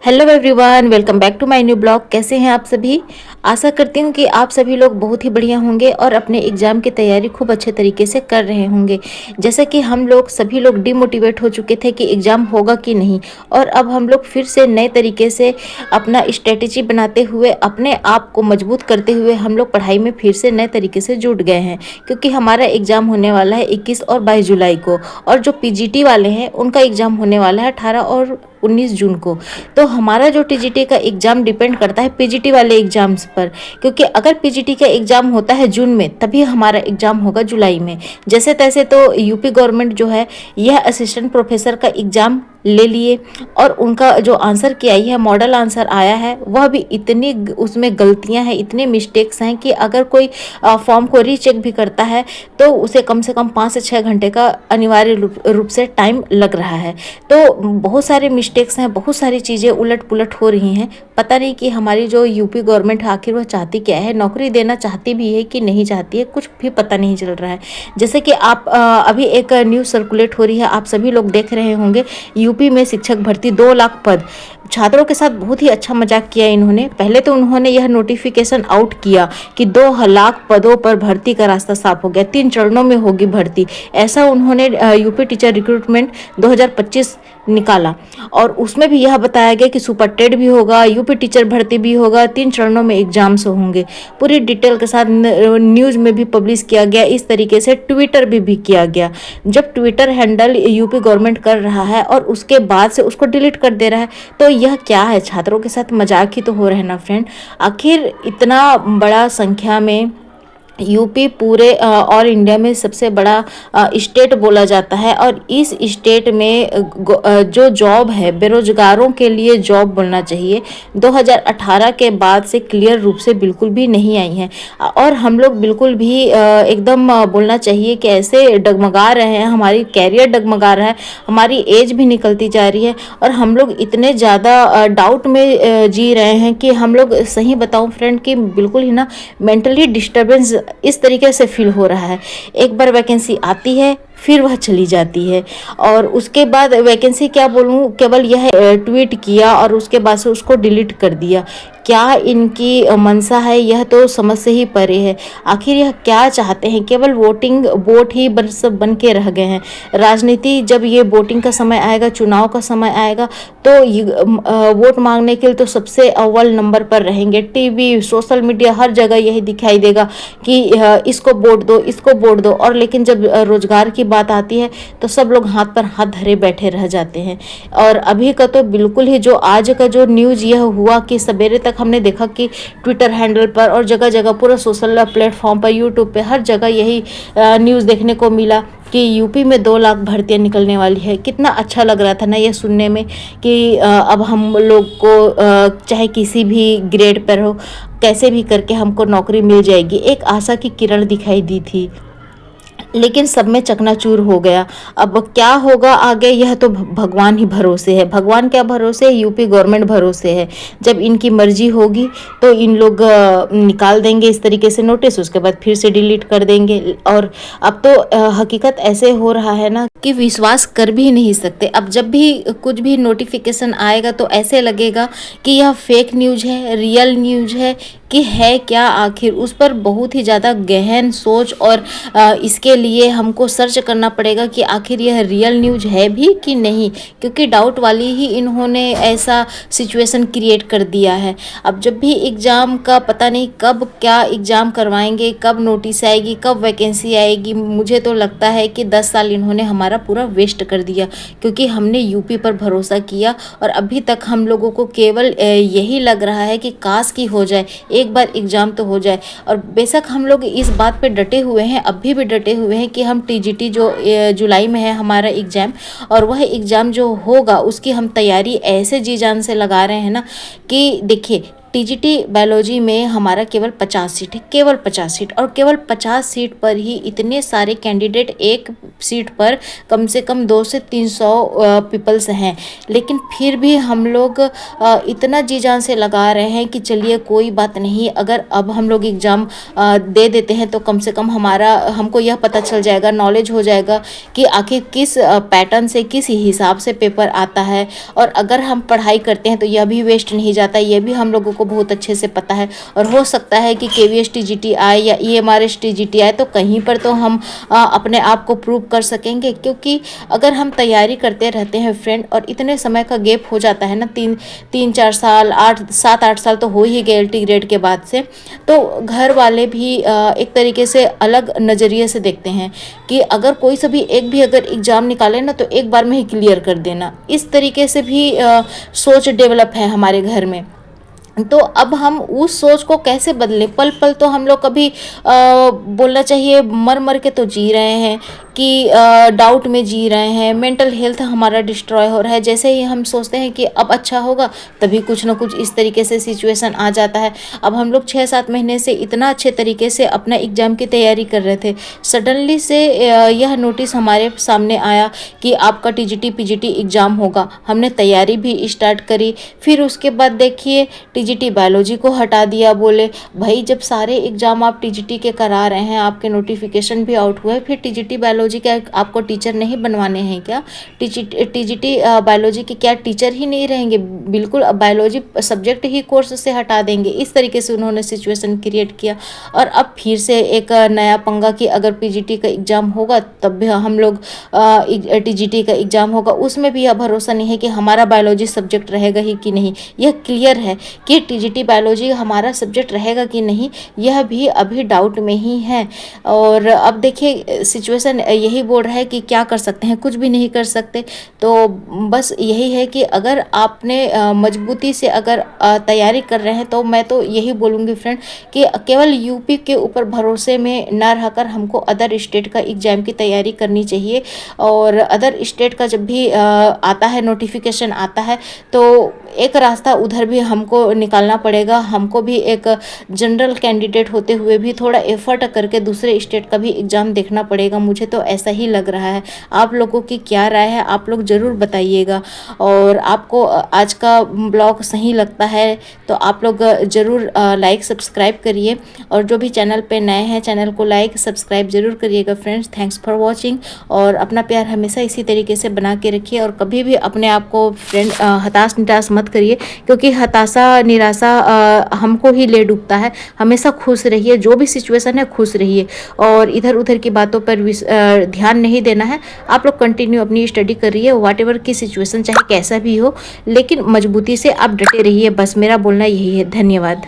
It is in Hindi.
Hello everyone, welcome back to my new blog. कैसे हैं आप सभी? आशा करती हूँ कि आप सभी लोग बहुत ही बढ़िया होंगे और अपने एग्ज़ाम की तैयारी खूब अच्छे तरीके से कर रहे होंगे। जैसे कि हम लोग सभी लोग डिमोटिवेट हो चुके थे कि एग्ज़ाम होगा कि नहीं, और अब हम लोग फिर से नए तरीके से अपना स्ट्रेटेजी बनाते हुए अपने आप को मजबूत करते हुए हम लोग पढ़ाई में फिर से नए तरीके से जुट गए हैं। क्योंकि हमारा एग्ज़ाम होने वाला है 21 और 22 जुलाई को, और जो पीजीटी वाले हैं उनका एग्ज़ाम होने वाला है 18 और 19 जून को। तो हमारा जो टीजीटी का एग्ज़ाम डिपेंड करता है पीजीटी वाले एग्ज़ाम्स पर, क्योंकि अगर पीजीटी का एग्ज़ाम होता है जून में तभी हमारा एग्ज़ाम होगा जुलाई में। जैसे तैसे तो यूपी गवर्नमेंट जो है यह असिस्टेंट प्रोफेसर का एग्ज़ाम ले लिए, और उनका जो आंसर की आई है, मॉडल आंसर आया है, वह भी इतनी उसमें गलतियां हैं, इतने मिस्टेक्स हैं कि अगर कोई फॉर्म को रीचेक भी करता है तो उसे कम से कम 5 से 6 घंटे का अनिवार्य रूप से टाइम लग रहा है। तो बहुत सारे मिस्टेक्स हैं, बहुत सारी चीज़ें उलट पुलट हो रही हैं। पता नहीं कि हमारी जो यूपी गवर्नमेंट आखिर वह चाहती क्या है, नौकरी देना चाहती भी है कि नहीं चाहती है, कुछ भी पता नहीं चल रहा है। जैसे कि आप अभी एक न्यूज़ सर्कुलेट हो रही है, आप सभी लोग देख रहे होंगे। यूपी में शिक्षक भर्ती 2 लाख पद, छात्रों के साथ बहुत ही अच्छा मजाक किया इन्होंने। पहले तो उन्होंने यह नोटिफिकेशन आउट किया कि 2 लाख पदों पर भर्ती का रास्ता साफ हो गया, 3 चरणों में होगी भर्ती, ऐसा उन्होंने यूपी टीचर रिक्रूटमेंट 2025 निकाला। और उसमें भी यह बताया गया कि सुपर टेट भी होगा, यूपी टीचर भर्ती भी होगा, 3 चरणों में एग्जाम्स होंगे। पूरी डिटेल के साथ न्यूज़ में भी पब्लिश किया गया, इस तरीके से ट्विटर भी किया गया। जब ट्विटर हैंडल यूपी गवर्नमेंट कर रहा है और उसके बाद से उसको डिलीट कर दे रहा है, तो यह क्या है? छात्रों के साथ मजाक ही तो हो रहा है ना फ्रेंड। आखिर इतना बड़ा संख्या में यूपी पूरे ऑल इंडिया में सबसे बड़ा स्टेट बोला जाता है, और इस स्टेट में जो जॉब है, बेरोजगारों के लिए जॉब बोलना चाहिए, 2018 के बाद से क्लियर रूप से बिल्कुल भी नहीं आई है। और हम लोग बिल्कुल भी एकदम बोलना चाहिए कि ऐसे डगमगा रहे हैं, हमारी कैरियर डगमगा रहा है, हमारी एज भी निकलती जा रही है, और हम लोग इतने ज़्यादा डाउट में जी रहे हैं कि हम लोग, सही बताऊं फ्रेंड, कि बिल्कुल ही ना मेंटली डिस्टर्बेंस इस तरीके से फील हो रहा है। एक बार वैकेंसी आती है, फिर वह चली जाती है, और उसके बाद वैकेंसी क्या बोलूँ, केवल यह ट्वीट किया और उसके बाद से उसको डिलीट कर दिया। क्या इनकी मंशा है, यह तो समझ से ही परे है। आखिर यह क्या चाहते हैं? केवल वोटिंग वोट ही सब बन के रह गए हैं। राजनीति, जब ये वोटिंग का समय आएगा, चुनाव का समय आएगा, तो वोट मांगने के लिए तो सबसे अव्वल नंबर पर रहेंगे। टीवी, सोशल मीडिया, हर जगह यही दिखाई देगा कि इसको वोट दो, इसको वोट दो। और लेकिन जब रोजगार की बात आती है तो सब लोग हाथ पर हाथ धरे बैठे रह जाते हैं। और अभी का तो बिल्कुल ही, जो आज का जो न्यूज़ यह हुआ कि सवेरे तक हमने देखा कि ट्विटर हैंडल पर और जगह जगह पूरा सोशल प्लेटफॉर्म पर, यूट्यूब पे, हर जगह यही न्यूज़ देखने को मिला कि यूपी में 2 लाख भर्तियाँ निकलने वाली है। कितना अच्छा लग रहा था ना ये सुनने में कि अब हम लोग को चाहे किसी भी ग्रेड पर हो, कैसे भी करके हमको नौकरी मिल जाएगी। एक आशा की किरण दिखाई दी थी, लेकिन सब में चकनाचूर हो गया। अब क्या होगा आगे, यह तो भगवान ही भरोसे है। भगवान क्या भरोसे है? यूपी गवर्नमेंट भरोसे है। जब इनकी मर्जी होगी तो इन लोग निकाल देंगे इस तरीके से नोटिस, उसके बाद फिर से डिलीट कर देंगे। और अब तो हकीकत ऐसे हो रहा है ना कि विश्वास कर भी नहीं सकते। अब जब भी कुछ भी नोटिफिकेशन आएगा तो ऐसे लगेगा कि यह फेक न्यूज़ है, रियल न्यूज़ है, कि है क्या आखिर। उस पर बहुत ही ज़्यादा गहन सोच और इसके लिए हमको सर्च करना पड़ेगा कि आखिर यह रियल न्यूज़ है भी कि नहीं, क्योंकि डाउट वाली ही इन्होंने ऐसा सिचुएशन क्रिएट कर दिया है। अब जब भी एग्ज़ाम का पता नहीं कब क्या एग्ज़ाम करवाएंगे, कब नोटिस आएगी, कब वैकेंसी आएगी। मुझे तो लगता है कि 10 साल इन्होंने हमारा पूरा वेस्ट कर दिया, क्योंकि हमने यूपी पर भरोसा किया और अभी तक हम लोगों को केवल यही लग रहा है कि काश की हो जाए, एक बार एग्ज़ाम तो हो जाए। और बेशक हम लोग इस बात पे डटे हुए हैं, अभी भी डटे हुए हैं कि हम टीजीटी जो जुलाई में है हमारा एग्ज़ाम, और वह एग्ज़ाम जो होगा उसकी हम तैयारी ऐसे जी जान से लगा रहे हैं ना कि देखिए, टीजीटी बायोलॉजी में हमारा केवल 50 सीट है, केवल 50 सीट, और केवल 50 सीट पर ही इतने सारे कैंडिडेट, एक सीट पर कम से कम 200 से 300 पीपल्स हैं। लेकिन फिर भी हम लोग इतना जी जान से लगा रहे हैं कि चलिए कोई बात नहीं, अगर अब हम लोग एग्ज़ाम दे देते हैं तो कम से कम हमको यह पता चल जाएगा, नॉलेज हो जाएगा कि आखिर किस पैटर्न से, किस हिसाब से पेपर आता है। और अगर हम पढ़ाई करते हैं तो यह भी वेस्ट नहीं जाता, यह भी हम लोगों को बहुत अच्छे से पता है। और हो सकता है कि KVS TGT आए या EMRS TGT आए तो कहीं पर तो हम अपने आप को प्रूव कर सकेंगे। क्योंकि अगर हम तैयारी करते रहते हैं फ्रेंड, और इतने समय का गैप हो जाता है ना, 3-4 साल, 7-8 साल तो हो ही गए LT ग्रेड के बाद से, तो घर वाले भी एक तरीके से अलग नज़रिए से देखते हैं कि अगर कोई सा भी एक भी अगर एग्ज़ाम निकाले ना तो एक बार में ही क्लियर कर देना, इस तरीके से भी सोच डेवलप है हमारे घर में। तो अब हम उस सोच को कैसे बदलें? पल पल तो हम लोग कभी बोलना चाहिए मर मर के तो जी रहे हैं कि डाउट में जी रहे हैं, मेंटल हेल्थ हमारा डिस्ट्रॉय हो रहा है। जैसे ही हम सोचते हैं कि अब अच्छा होगा, तभी कुछ ना कुछ इस तरीके से सिचुएशन आ जाता है। अब हम लोग 6-7 महीने से इतना अच्छे तरीके से अपना एग्ज़ाम की तैयारी कर रहे थे, सडनली से यह नोटिस हमारे सामने आया कि आपका TGT PGT एग्ज़ाम होगा। हमने तैयारी भी स्टार्ट करी, फिर उसके बाद देखिए TGT बायोलॉजी को हटा दिया। बोले भाई जब सारे एग्ज़ाम आप TGT के करा रहे हैं, आपके नोटिफिकेशन भी आउट हुए, फिर TGT बायोलॉजी क्या आपको टीचर नहीं बनवाने हैं क्या? TGT बायोलॉजी के क्या टीचर ही नहीं रहेंगे? बिल्कुल बायोलॉजी सब्जेक्ट ही कोर्स से हटा देंगे। इस तरीके से उन्होंने सिचुएशन क्रिएट किया। और अब फिर से एक नया पंगा कि अगर PGT का एग्ज़ाम होगा तब भी हम लोग TGT का एग्ज़ाम होगा, उसमें भी यह भरोसा नहीं है कि हमारा बायोलॉजी सब्जेक्ट रहेगा ही कि नहीं। यह क्लियर है कि TGT बायोलॉजी हमारा सब्जेक्ट रहेगा कि नहीं, यह भी अभी डाउट में ही है। और अब देखिए सिचुएशन यही बोल रहा है कि क्या कर सकते हैं, कुछ भी नहीं कर सकते। तो बस यही है कि अगर आपने मजबूती से अगर तैयारी कर रहे हैं तो मैं तो यही बोलूँगी फ्रेंड कि केवल यूपी के ऊपर भरोसे में ना रहकर हमको अदर स्टेट का एग्ज़ाम की तैयारी करनी चाहिए। और अदर स्टेट का जब भी आता है, नोटिफिकेशन आता है, तो एक रास्ता उधर भी हमको निकालना पड़ेगा। हमको भी एक जनरल कैंडिडेट होते हुए भी थोड़ा एफर्ट करके दूसरे स्टेट का भी एग्ज़ाम देखना पड़ेगा। मुझे तो ऐसा ही लग रहा है। आप लोगों की क्या राय है, आप लोग ज़रूर बताइएगा। और आपको आज का ब्लॉग सही लगता है तो आप लोग ज़रूर लाइक सब्सक्राइब करिए। और जो भी चैनल पे नए हैं, चैनल को लाइक सब्सक्राइब ज़रूर करिएगा फ्रेंड्स। Thanks for watching. और अपना प्यार हमेशा इसी तरीके से बना के रखिए। और कभी भी अपने आप को फ्रेंड हताश निराश मत करिए, क्योंकि हताशा निराशा हमको ही ले डूबता है। हमेशा खुश रहिए, जो भी सिचुएशन है खुश रहिए, और इधर उधर की बातों पर ध्यान नहीं देना है। आप लोग कंटिन्यू अपनी स्टडी करिए, व्हाटएवर की सिचुएशन चाहे कैसा भी हो, लेकिन मजबूती से आप डटे रहिए। बस मेरा बोलना यही है। धन्यवाद।